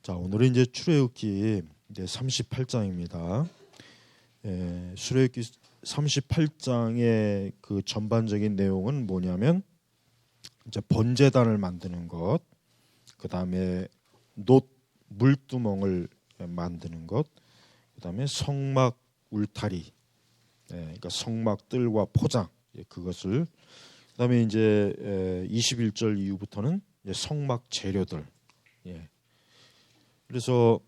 자, 오늘은 이제 출애굽기 이제 38장입니다. 출애굽기 38장의 그 전반적인 내용은 뭐냐면 이제 번제단을 만드는 것, 그 다음에 놋 물두멍을 만드는 것, 그 다음에 성막 울타리, 그러니까 성막 뜰과 포장, 그것을, 그 다음에 이제 21절 이후부터는 이제 성막 재료들. 그래서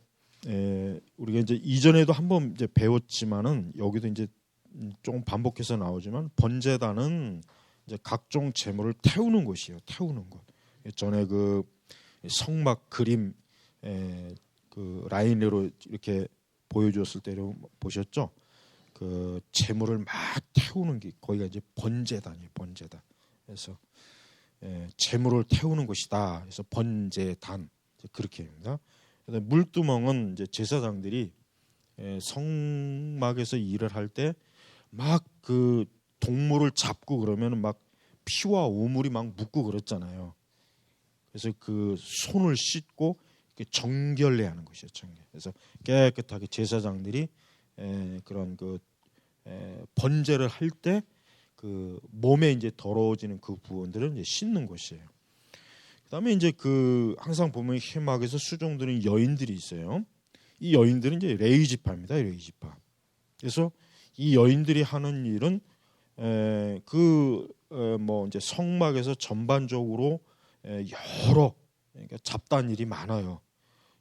우리가 이제 이전에도 한번 이제 배웠지만은 여기도 이제 조금 반복해서 나오지만 번제단은 이제 각종 제물을 태우는 곳이에요. 태우는 곳. 전에 그 성막 그림 그 라인으로 이렇게 보여주었을 때 보셨죠? 그 제물을 막 태우는 게 거기가 이제 번제단이에요. 번제단. 그래서 제물을 태우는 곳이다. 그래서 번제단 그렇게 합니다. 물두멍은 이제 제사장들이 성막에서 일을 할 때 막 그 동물을 잡고 그러면 막 피와 오물이 막 묻고 그랬잖아요. 그래서 그 손을 씻고 정결해야 하는 것이죠. 정결. 그래서 깨끗하게 제사장들이 그런 그 번제를 할 때 그 몸에 이제 더러워지는 그 부분들은 이제 씻는 것이에요. 그다음에 이제 그 항상 보면 회막에서 수종드는 여인들이 있어요. 이 여인들은 이제 레위 지파입니다. 레위 지파. 그래서 이 여인들이 하는 일은 뭐 이제 성막에서 전반적으로 여러 그러니까 잡다한 일이 많아요.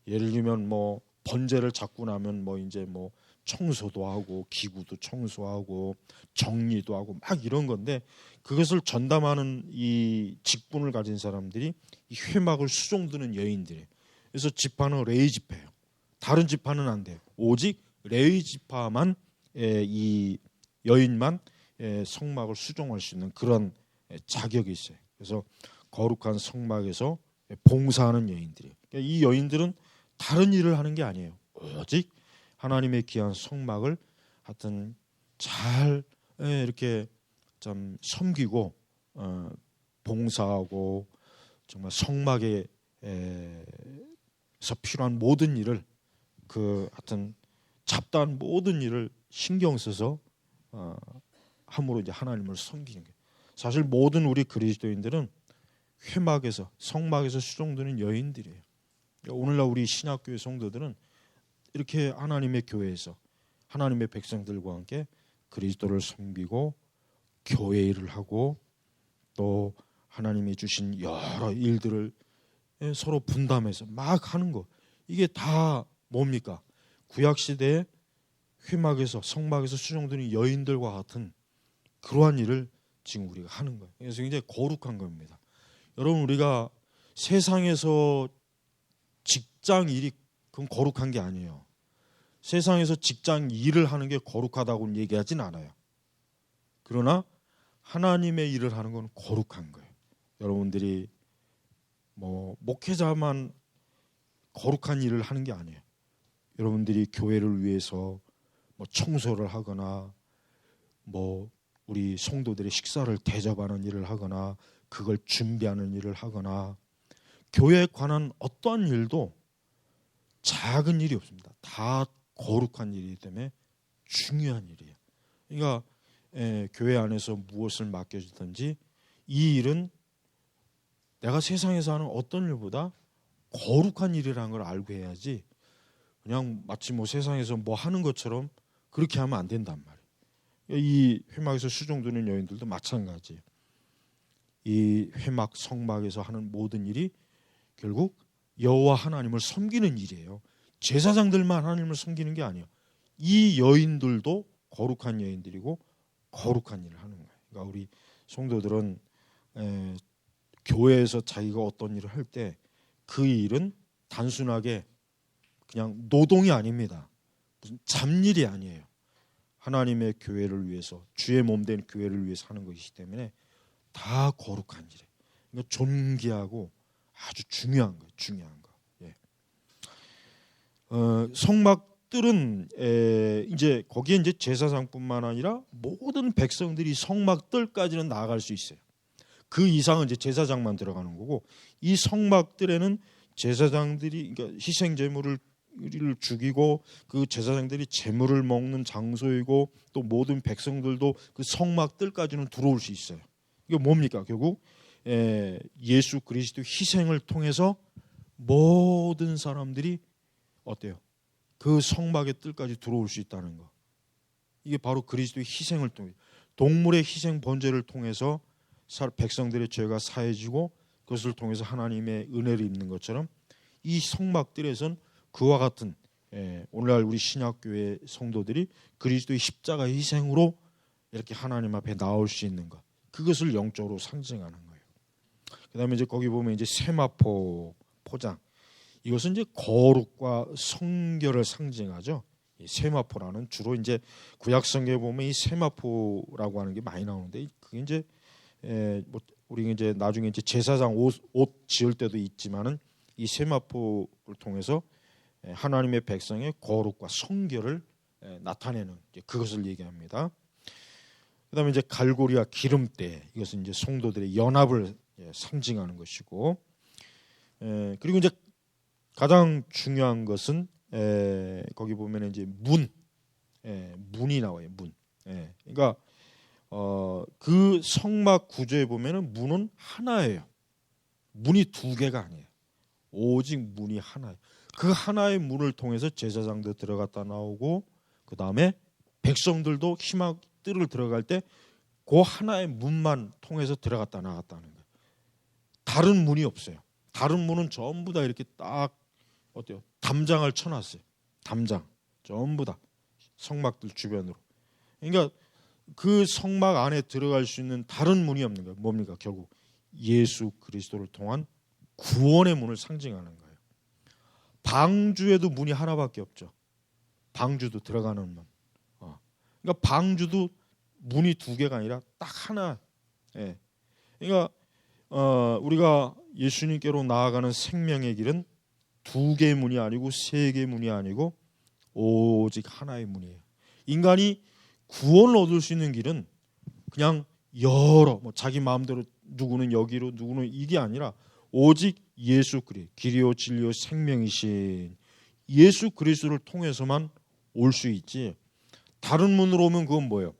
예를 들면 뭐 번제를 잡고 나면 뭐 이제 뭐 청소도 하고 기구도 청소하고 정리도 하고 막 이런 건데 그것을 전담하는 이 직분을 가진 사람들이 이 회막을 수종드는 여인들이에요. 그래서 지파는 레위 지파예요. 다른 지파는 안 돼요. 오직 레위 지파만 이 여인만 성막을 수종할 수 있는 그런 자격이 있어요. 그래서 거룩한 성막에서 봉사하는 여인들이에요. 그러니까 이 여인들은 다른 일을 하는 게 아니에요. 오직 하나님의 귀한 성막을 하여튼 잘 이렇게 좀 섬기고 봉사하고 정말 성막에서 필요한 모든 일을 그 하여튼 잡다한 모든 일을 신경 써서 함으로 이제 하나님을 섬기는 거예요. 사실 모든 우리 그리스도인들은 회막에서 성막에서 수종드는 여인들이에요. 오늘날 우리 신약교회 성도들은 이렇게 하나님의 교회에서 하나님의 백성들과 함께 그리스도를 섬기고 교회 일을 하고 또 하나님이 주신 여러 일들을 서로 분담해서 막 하는 거 이게 다 뭡니까? 구약 시대에 회막에서 성막에서 수종드는 여인들과 같은 그러한 일을 지금 우리가 하는 거예요. 그래서 굉장히 거룩한 겁니다. 여러분 우리가 세상에서 직장 일이 그건 거룩한 게 아니에요. 세상에서 직장 일을 하는 게 거룩하다고는 얘기하진 않아요. 그러나 하나님의 일을 하는 건 거룩한 거예요. 여러분들이 뭐 목회자만 거룩한 일을 하는 게 아니에요. 여러분들이 교회를 위해서 뭐 청소를 하거나 뭐 우리 성도들의 식사를 대접하는 일을 하거나 그걸 준비하는 일을 하거나 교회에 관한 어떠한 일도 작은 일이 없습니다. 다 거룩한 일이기 때문에 중요한 일이에요. 그러니까 교회 안에서 무엇을 맡겨주든지 이 일은 내가 세상에서 하는 어떤 일보다 거룩한 일이라는 걸 알고 해야지 그냥 마치 뭐 세상에서 뭐 하는 것처럼 그렇게 하면 안 된단 말이에요. 이 회막에서 수종드는 여인들도 마찬가지예요. 이 회막 성막에서 하는 모든 일이 결국 여호와 하나님을 섬기는 일이에요. 제사장들만 하나님을 섬기는 게 아니에요. 이 여인들도 거룩한 여인들이고 거룩한 일을 하는 거예요. 그러니까 우리 성도들은 교회에서 자기가 어떤 일을 할 때 그 일은 단순하게 그냥 노동이 아닙니다. 무슨 잡일이 아니에요. 하나님의 교회를 위해서 주의 몸된 교회를 위해서 하는 것이기 때문에 다 거룩한 일이에요. 그러니까 존귀하고 아주 중요한 거예요. 중요한 거. 성막들은 이제 거기에 이제 제사장뿐만 아니라 모든 백성들이 성막들까지는 나아갈 수 있어요. 그 이상은 이제 제사장만 들어가는 거고 이 성막들에는 제사장들이 그러니까 희생 제물을 죽이고 그 제사장들이 제물을 먹는 장소이고 또 모든 백성들도 그 성막 뜰까지는 들어올 수 있어요. 이게 뭡니까? 결국 예수 그리스도 희생을 통해서 모든 사람들이 어때요? 그 성막의 뜰까지 들어올 수 있다는 거. 이게 바로 그리스도의 희생을 통해 동물의 희생 번제를 통해서 백성들의 죄가 사해지고 그것을 통해서 하나님의 은혜를 입는 것처럼 이 성막들에선 그와 같은 오늘날 우리 신약교회 성도들이 그리스도의 십자가 희생으로 이렇게 하나님 앞에 나올 수 있는 것, 그것을 영적으로 상징하는 거예요. 그다음에 이제 거기 보면 이제 세마포 포장, 이것은 이제 거룩과 성결을 상징하죠. 이 세마포라는 주로 이제 구약 성경에 보면 이 세마포라고 하는 게 많이 나오는데 그게 이제 뭐 우리 이제 나중에 이제 제사장 옷 지을 때도 있지만은 이 세마포를 통해서 하나님의 백성의 거룩과 성결을 나타내는 그것을 얘기합니다. 그다음에 이제 갈고리와 기름때, 이것은 이제 성도들의 연합을 상징하는 것이고, 그리고 이제 가장 중요한 것은 거기 보면 이제 문이 나와요. 문. 그러니까 그 성막 구조에 보면은 문은 하나예요. 문이 두 개가 아니에요. 오직 문이 하나예요. 그 하나의 문을 통해서 제사장도 들어갔다 나오고 그 다음에 백성들도 희망 뜰을 들어갈 때 그 하나의 문만 통해서 들어갔다 나갔다는 거예요. 다른 문이 없어요. 다른 문은 전부 다 이렇게 딱 어때요? 담장을 쳐놨어요. 담장 전부 다 성막들 주변으로. 그러니까 그 성막 안에 들어갈 수 있는 다른 문이 없는 거예요. 뭡니까? 결국 예수 그리스도를 통한 구원의 문을 상징하는 거예요. 방주에도 문이 하나밖에 없죠. 방주도 들어가는 문. 그러니까 방주도 문이 두 개가 아니라 딱 하나. 그러니까 우리가 예수님께로 나아가는 생명의 길은 두 개의 문이 아니고 세 개의 문이 아니고 오직 하나의 문이에요. 인간이 구원을 얻을 수 있는 길은 그냥 여러 자기 마음대로 누구는 여기로 누구는 이게 아니라 오직 예수 그리스도 길이요 진리요 생명이신 예수 그리스도를 통해서만 올 수 있지. 다른 문으로 오면 그건 뭐예요?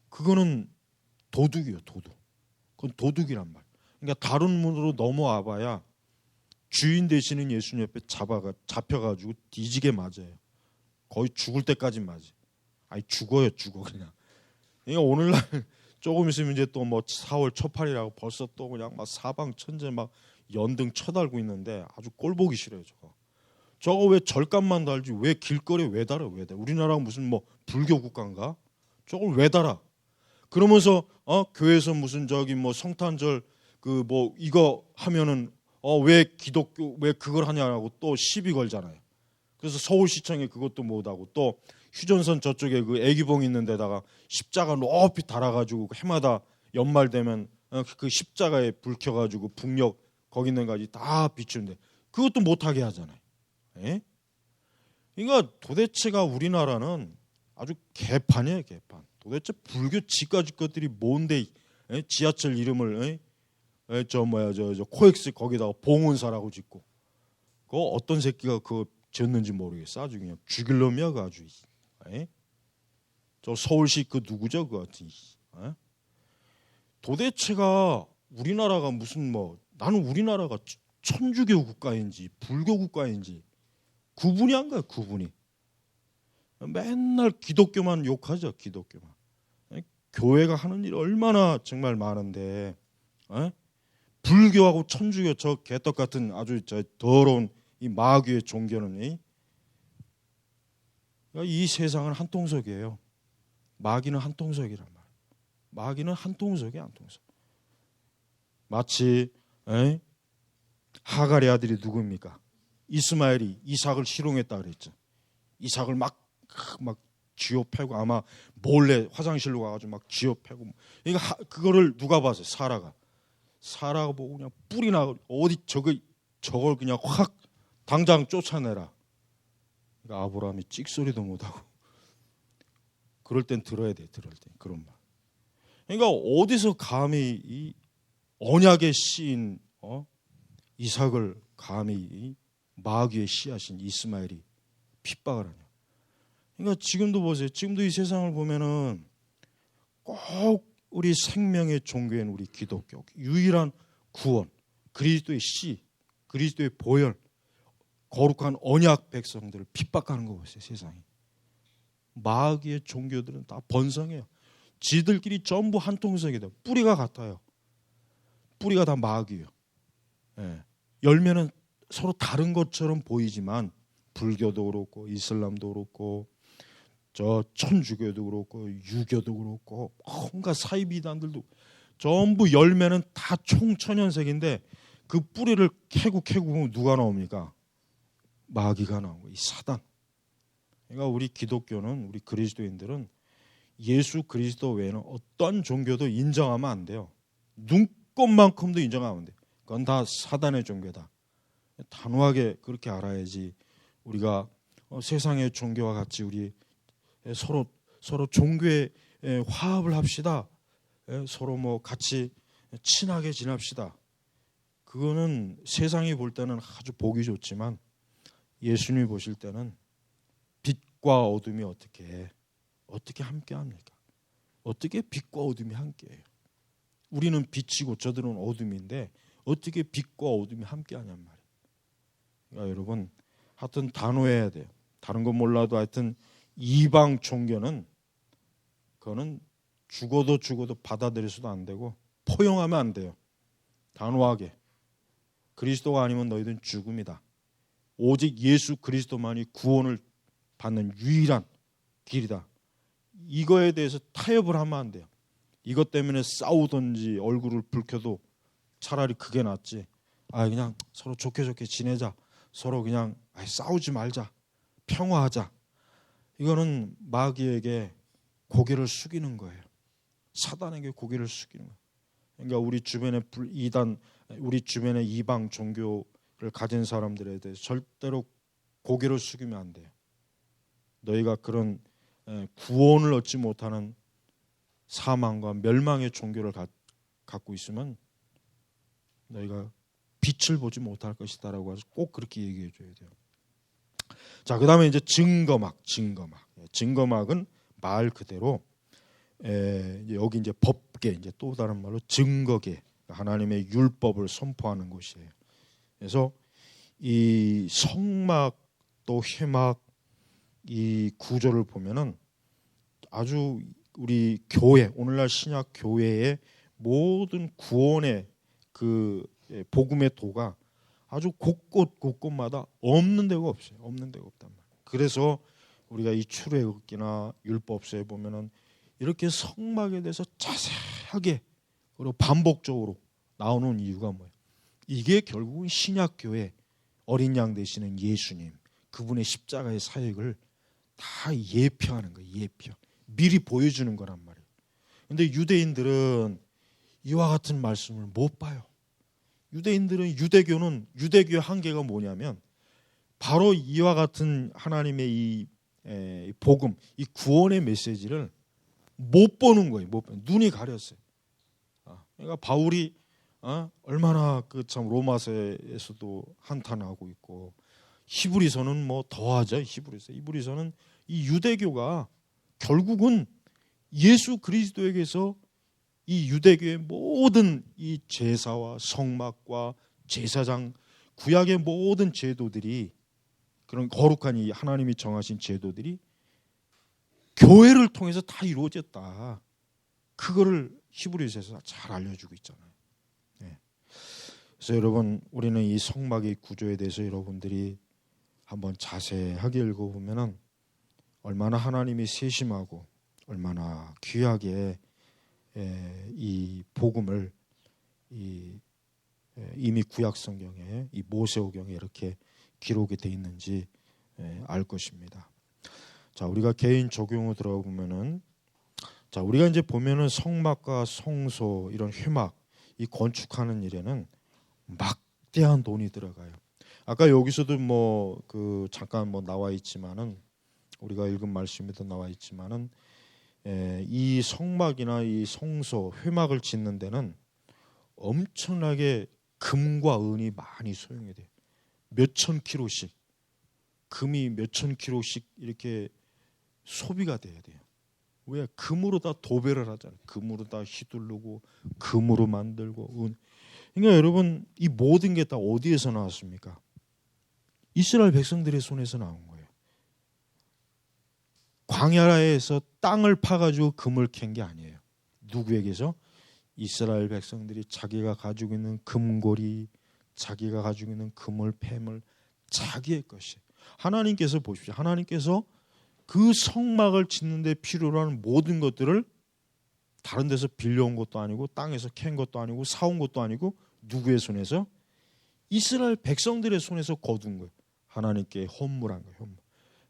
그거는 도둑이에요. 도둑. 그건 도둑이란 말. 그러니까 다른 문으로 넘어와 봐야 주인 되시는 예수님 옆에 잡혀가지고 뒤지게 맞아요. 거의 죽을 때까지 맞아요. 아니 죽어요. 죽어 그냥. 그러니까 오늘날 조금 있으면 이제 또 뭐 4월 초팔이라고 벌써 또 그냥 막 사방천재 막 연등 쳐달고 있는데 아주 꼴보기 싫어요. 저거 왜 절감만 달지 왜 길거리에 왜 달아? 왜 달아? 우리나라가 무슨 뭐 불교 국가인가? 저걸 왜 달아? 그러면서 교회에서 무슨 저기 뭐 성탄절 그 뭐 이거 하면은 왜 기독교 왜 그걸 하냐고 또 시비 걸잖아요. 그래서 서울시청에 그것도 못하고 또 휴전선 저쪽에 그 애기봉 있는 데다가 십자가 높이 달아가지고 해마다 연말 되면 그 십자가에 불 켜가지고 북녘 거기 있는 가지 다 비추는데 그것도 못하게 하잖아요. 예? 그러니까 도대체가 우리나라는 아주 개판이에요. 개판. 도대체 불교 지까지 것들이 뭔데 지하철 이름을 저 코엑스 거기다가 봉은사라고 짓고 그거 어떤 새끼가 그거 지었는지 모르겠어. 아주 그냥 죽일 놈이야 그 아주. 저 서울시 그 누구죠 그 같은. 도대체가 우리나라가 무슨 뭐 나는 우리나라가 천주교 국가인지 불교 국가인지 구분이 안 가요. 구분이. 맨날 기독교만 욕하죠. 기독교만. 교회가 하는 일 얼마나 정말 많은데 불교하고 천주교 저 개떡 같은 아주 저 더러운 이 마귀의 종교는 이 세상은 한 통속이에요. 마귀는 한 통속이란 말이에요. 마귀는 한 통속이야. 한 통속. 마치 하갈의 아들이 누구입니까? 이스마엘이 이삭을 희롱했다 그랬죠. 이삭을 막 쥐어 패고 아마 몰래 화장실로 가가지고 막 쥐어 패고. 그러니까 그거를 누가 봤어요? 사라가 보고 그냥 뿔이 나 어디 저걸 그냥 확 당장 쫓아내라. 그러니까 아브라함이 찍소리도 못하고. 그럴 땐 들어야 돼. 들을 때 그런 말. 그러니까 어디서 감히 이 언약의 시인 이삭을 감히 마귀의 씨앗인 이스마엘이 핍박을 하냐. 그러니까 지금도 보세요. 지금도 이 세상을 보면은 꼭 우리 생명의 종교인 우리 기독교 유일한 구원, 그리스도의 씨, 그리스도의 보혈, 거룩한 언약 백성들을 핍박하는 거 보세요. 세상이. 마귀의 종교들은 다 번성해요. 지들끼리 전부 한 통속이 돼요. 뿌리가 같아요. 뿌리가 다 마귀예요. 예. 열매는 서로 다른 것처럼 보이지만 불교도 그렇고 이슬람도 그렇고 저 천주교도 그렇고 유교도 그렇고 온갖 사이비단들도 전부 열매는 다 총천연색인데 그 뿌리를 캐고 보면 누가 나옵니까? 마귀가 나오고 이 사단. 그러니까 우리 기독교는 우리 그리스도인들은 예수 그리스도 외에는 어떤 종교도 인정하면 안 돼요. 눈꼽만큼도 인정하면 안 돼요. 그건 다 사단의 종교다. 단호하게 그렇게 알아야지 우리가 세상의 종교와 같이 우리 서로 종교에 화합을 합시다. 서로 뭐 같이 친하게 지냅시다. 그거는 세상이 볼 때는 아주 보기 좋지만 예수님이 보실 때는 빛과 어둠이 어떻게 함께합니까? 어떻게 빛과 어둠이 함께해요? 우리는 빛이고 저들은 어둠인데 어떻게 빛과 어둠이 함께하냔 말이에요. 그러니까 여러분 하여튼 단호해야 돼요. 다른 건 몰라도 하여튼 이방 종교는 그거는 죽어도 받아들여서도 안 되고 포용하면 안 돼요. 단호하게. 그리스도가 아니면 너희들은 죽음이다. 오직 예수 그리스도만이 구원을 받는 유일한 길이다. 이거에 대해서 타협을 하면 안 돼요. 이것 때문에 싸우든지 얼굴을 붉혀도 차라리 그게 낫지. 그냥 서로 좋게 지내자. 서로 그냥 싸우지 말자. 평화하자. 이거는 마귀에게 고개를 숙이는 거예요. 사단에게 고개를 숙이는 거예요. 그러니까 우리 주변에 우리 주변에 이방 종교를 가진 사람들에 대해서 절대로 고개를 숙이면 안 돼요. 너희가 그런 구원을 얻지 못하는 사망과 멸망의 종교를 갖고 있으면 너희가 빛을 보지 못할 것이다라고 해서 꼭 그렇게 얘기해 줘야 돼요. 자, 그다음에 이제 증거막은 말 그대로 여기 이제 법계, 이제 또 다른 말로 증거계, 하나님의 율법을 선포하는 곳이에요. 그래서 이 성막 또 회막 이 구조를 보면은 아주 우리 교회, 오늘날 신약 교회의 모든 구원의 그 복음의 도가 아주 곳곳마다 없는 데가 없어요. 없는 데가 없단 말이에요. 그래서 우리가 이 출애굽기나 율법서에 보면은 이렇게 성막에 대해서 자세하게 그리고 반복적으로 나오는 이유가 뭐예요? 이게 결국은 신약 교회 어린 양 되시는 예수님, 그분의 십자가의 사역을 다 예표하는 거예요. 예표. 미리 보여주는 거란 말이에요. 근데 유대인들은 이와 같은 말씀을 못 봐요. 유대인들은 유대교의 한계가 뭐냐면 바로 이와 같은 하나님의 이 복음, 이 구원의 메시지를 못 보는 거예요. 못 보는. 눈이 가렸어요. 그러니까 바울이 얼마나 그 참 로마서에서도 한탄하고 있고 히브리서는 뭐 더하죠. 히브리서는 이 유대교가 결국은 예수 그리스도에게서 이 유대교의 모든 이 제사와 성막과 제사장, 구약의 모든 제도들이 그런 거룩한 이 하나님이 정하신 제도들이 교회를 통해서 다 이루어졌다. 그거를 히브리서에서 잘 알려주고 있잖아요. 네. 그래서 여러분 우리는 이 성막의 구조에 대해서 여러분들이 한번 자세하게 읽어보면은 얼마나 하나님이 세심하고 얼마나 귀하게 이 복음을 이미 구약 성경에 이 모세오경에 이렇게 기록이 돼 있는지 알 것입니다. 자, 우리가 개인 적용으로 들어가 보면은 자, 우리가 이제 보면은 성막과 성소 이런 회막 이 건축하는 일에는 막대한 돈이 들어가요. 아까 여기서도 뭐 그 잠깐 뭐 나와 있지만은 우리가 읽은 말씀에도 나와 있지만은 이 성막이나 이 성소 회막을 짓는 데는 엄청나게 금과 은이 많이 소용이 돼요. 몇천 킬로씩, 금이 몇천 킬로씩 이렇게 소비가 돼야 돼요. 왜? 금으로 다 도배를 하잖아요. 금으로 다 휘두르고 금으로 만들고 그러니까 여러분 이 모든 게 다 어디에서 나왔습니까? 이스라엘 백성들의 손에서 나온 거예요. 광야에서 땅을 파가지고 금을 캔 게 아니에요. 누구에게서? 이스라엘 백성들이 자기가 가지고 있는 금고리, 자기가 가지고 있는 금을 팹을 자기의 것이. 하나님께서 보십시오. 하나님께서 그 성막을 짓는 데 필요로 하는 모든 것들을 다른 데서 빌려온 것도 아니고 땅에서 캔 것도 아니고 사온 것도 아니고 누구의 손에서? 이스라엘 백성들의 손에서 거둔 거예요. 하나님께 헌물한 거예요. 헌물.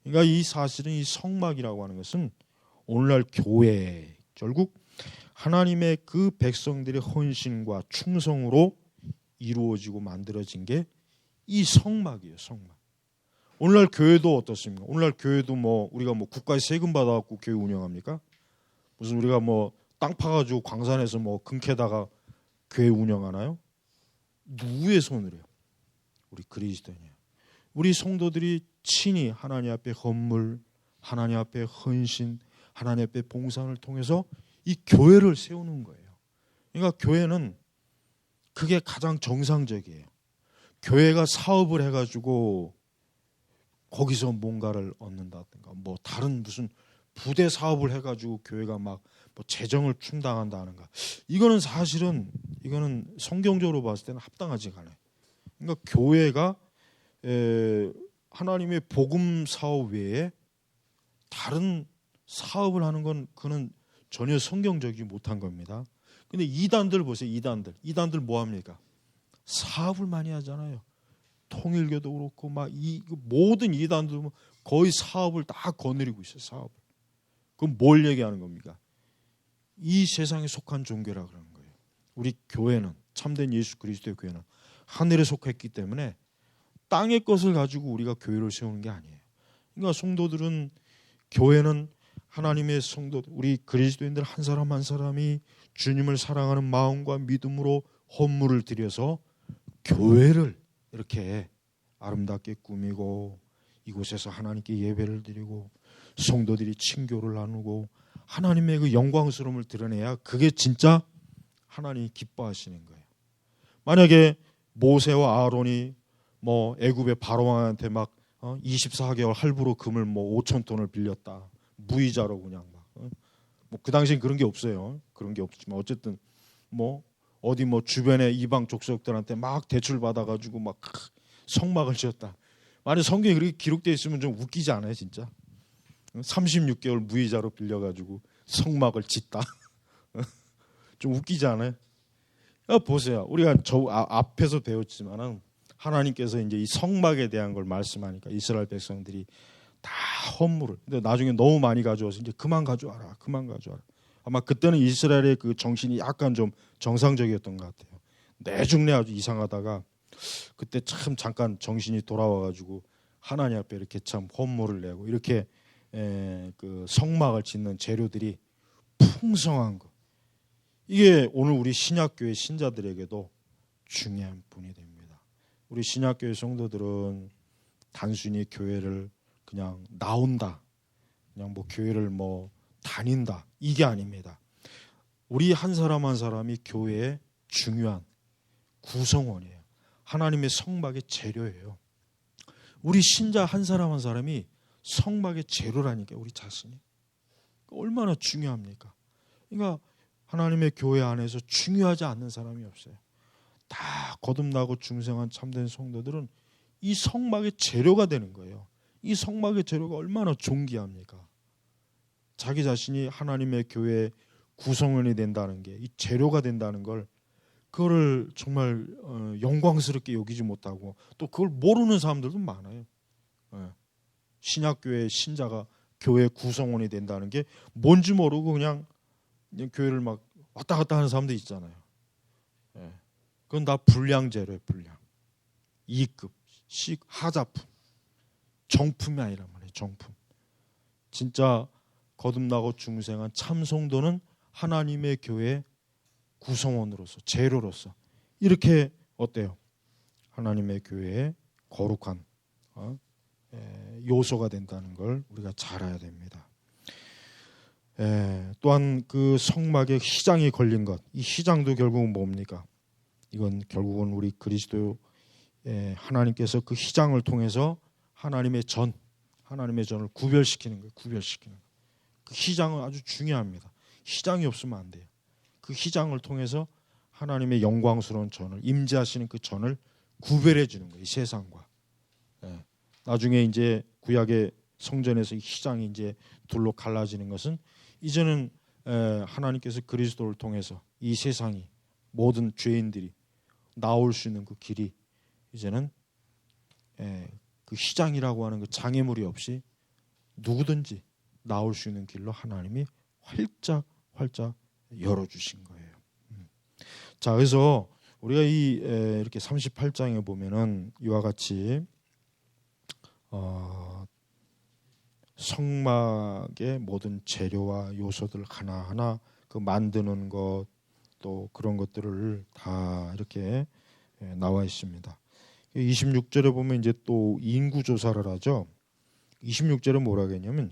그러니까 이 사실은 이 성막이라고 하는 것은 오늘날 교회 결국 하나님의 그 백성들의 헌신과 충성으로 이루어지고 만들어진 게 이 성막이에요. 성막. 오늘날 교회도 어떻습니까? 오늘날 교회도 뭐 우리가 뭐 국가에 세금 받아갖고 교회 운영합니까? 무슨 우리가 뭐 땅 파가지고 광산에서 뭐 금캐다가 교회 운영하나요? 누구의 손으로요? 우리 그리스도인이에요. 우리 성도들이 친히 하나님 앞에 헌물, 하나님 앞에 헌신, 하나님 앞에 봉사를 통해서 이 교회를 세우는 거예요. 그러니까 교회는 그게 가장 정상적이에요. 교회가 사업을 해가지고 거기서 뭔가를 얻는다든가 뭐 다른 무슨 부대 사업을 해가지고 교회가 막 뭐 재정을 충당한다는가, 이거는 사실은 이거는 성경적으로 봤을 때는 합당하지가 않아요. 그러니까 교회가 하나님의 복음 사업 외에 다른 사업을 하는 건 그는 전혀 성경적이지 못한 겁니다. 근데 이단들 보세요. 이단들 뭐 합니까? 사업을 많이 하잖아요. 통일교도 그렇고 막 이 모든 이단들 거의 사업을 다 거느리고 있어요. 사업을. 그럼 뭘 얘기하는 겁니까? 이 세상에 속한 종교라 그러는 거예요. 우리 교회는, 참된 예수 그리스도의 교회는 하늘에 속했기 때문에 땅의 것을 가지고 우리가 교회를 세우는 게 아니에요. 그러니까 성도들은, 교회는 하나님의 성도, 우리 그리스도인들 한 사람 한 사람이 주님을 사랑하는 마음과 믿음으로 헌물을 드려서 교회를 이렇게 아름답게 꾸미고 이곳에서 하나님께 예배를 드리고 성도들이 친교를 나누고 하나님의 그 영광스러움을 드러내야 그게 진짜 하나님이 기뻐하시는 거예요. 만약에 모세와 아론이 뭐 애굽의 바로왕한테 막 24개월 할부로 금을 뭐 5,000톤을 빌렸다, 무이자로 그냥 막 뭐 그 당시엔 그런 게 없어요. 그런 게 없지만 어쨌든 뭐 어디 뭐 주변에 이방 족속들한테 막 대출 받아가지고 막 성막을 지었다. 만약 성경에 그렇게 기록되어 있으면 좀 웃기지 않아요, 진짜? 36개월 무이자로 빌려가지고 성막을 짓다. 좀 웃기지 않아요? 보세요. 우리가 앞에서 배웠지만은 하나님께서 이제 이 성막에 대한 걸 말씀하니까 이스라엘 백성들이 다 헌물을, 근데 나중에 너무 많이 가져와서 이제 그만 가져와라. 아마 그때는 이스라엘의 그 정신이 약간 좀 정상적이었던 것 같아요. 내중내 아주 이상하다가 그때 참 잠깐 정신이 돌아와가지고 하나님 앞에 이렇게 참 헌물을 내고 이렇게 그 성막을 짓는 재료들이 풍성한 거. 이게 오늘 우리 신약교회 신자들에게도 중요한 분이 됩니다. 우리 신약교회 성도들은 단순히 교회를 그냥 나온다, 그냥 뭐 교회를 뭐 다닌다, 이게 아닙니다. 우리 한 사람 한 사람이 교회의 중요한 구성원이에요. 하나님의 성막의 재료예요. 우리 신자 한 사람 한 사람이 성막의 재료라니까, 우리 자신이. 얼마나 중요합니까? 그러니까 하나님의 교회 안에서 중요하지 않는 사람이 없어요. 다 거듭나고 중생한 참된 성도들은 이 성막의 재료가 되는 거예요. 이 성막의 재료가 얼마나 존귀합니까? 자기 자신이 하나님의 교회의 구성원이 된다는 게, 이 재료가 된다는 걸, 그거를 정말 영광스럽게 여기지 못하고 또 그걸 모르는 사람들도 많아요. 신약교회 신자가 교회 구성원이 된다는 게 뭔지 모르고 그냥 교회를 막 왔다 갔다 하는 사람도 있잖아요. 그건 다 불량재료예요. 불량. 2급, 하자품, 정품이 아니란 말이에요. 정품. 진짜 거듭나고 중생한 참성도는 하나님의 교회 구성원으로서, 재료로서 이렇게 어때요? 하나님의 교회의 거룩한 요소가 된다는 걸 우리가 잘 알아야 됩니다. 또한 그 성막에 휘장이 걸린 것, 이 휘장도 결국은 뭡니까? 이건 결국은 우리 그리스도 하나님께서 그 휘장을 통해서 하나님의 전을 구별시키는 거예요. 구별시키는 거예요. 그 휘장은 아주 중요합니다. 휘장이 없으면 안 돼요. 그 휘장을 통해서 하나님의 영광스러운 전을, 임재하시는 그 전을 구별해 주는 거예요. 이 세상과. 나중에 이제 구약의 성전에서 이 휘장이 이제 둘로 갈라지는 것은 이제는 하나님께서 그리스도를 통해서 이 세상이 모든 죄인들이 나올 수 있는 그 길이 이제는 그 휘장이라고 하는 그 장애물이 없이 누구든지 나올 수 있는 길로 하나님이 활짝 열어주신 거예요. 자, 그래서 우리가 이렇게 38장에 보면은 이와 같이 성막의 모든 재료와 요소들 하나하나 그 만드는 것 또 그런 것들을 다 이렇게 나와 있습니다. 26절에 보면 이제 또 인구 조사를 하죠. 26절에 뭐라 하겠냐면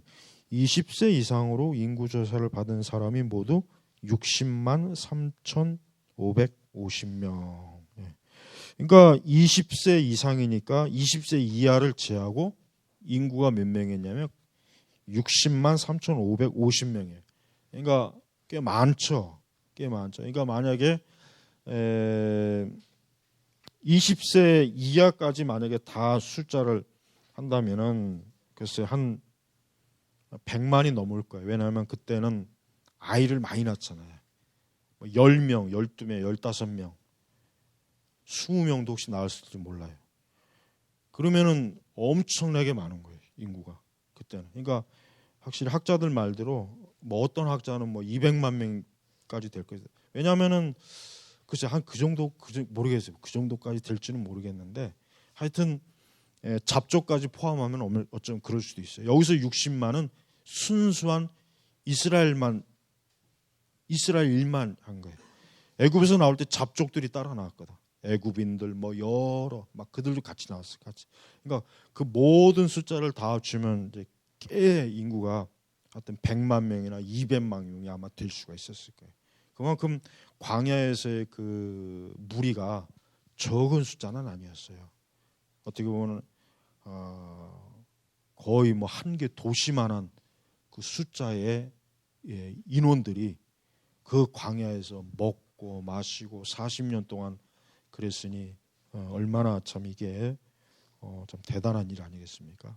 20세 이상으로 인구 조사를 받은 사람이 모두 60만 3,550명. 그러니까 20세 이상이니까 20세 이하를 제하고 인구가 몇 명이었냐면 60만 3,550명이에요. 그러니까 꽤 많죠. 꽤 많죠. 그러니까 만약에 20세 이하까지 만약에 다 숫자를 한다면은 글쎄 한 100만이 넘을 거예요. 왜냐하면 그때는 아이를 많이 낳잖아요. 10명, 12명, 15명, 20명도 혹시 낳았을지 몰라요. 그러면은 엄청나게 많은 거예요. 인구가 그때는. 그러니까 확실히 학자들 말대로 뭐 어떤 학자는 뭐 200만 명까지 될 거예요. 왜냐하면은 글쎄 한 그 정도 모르겠어요. 그 정도까지 될지는 모르겠는데 하여튼 잡족까지 포함하면 어쩌면 그럴 수도 있어요. 여기서 60만은 순수한 이스라엘만 한 거예요. 애굽에서 나올 때 잡족들이 따라 나왔거든. 애굽인들 뭐 여러 막 그들도 같이 나왔어요. 같이. 그러니까 그 모든 숫자를 다 합치면 이제 꽤 인구가 하여튼 100만 명이나 200만 명이 아마 될 수가 있었을 거예요. 그만큼 광야에서의 그 무리가 적은 숫자는 아니었어요. 어떻게 보면 거의 뭐 한 개 도시만한 그 숫자의 인원들이 그 광야에서 먹고 마시고 40년 동안 그랬으니 얼마나 참 이게 참 대단한 일 아니겠습니까?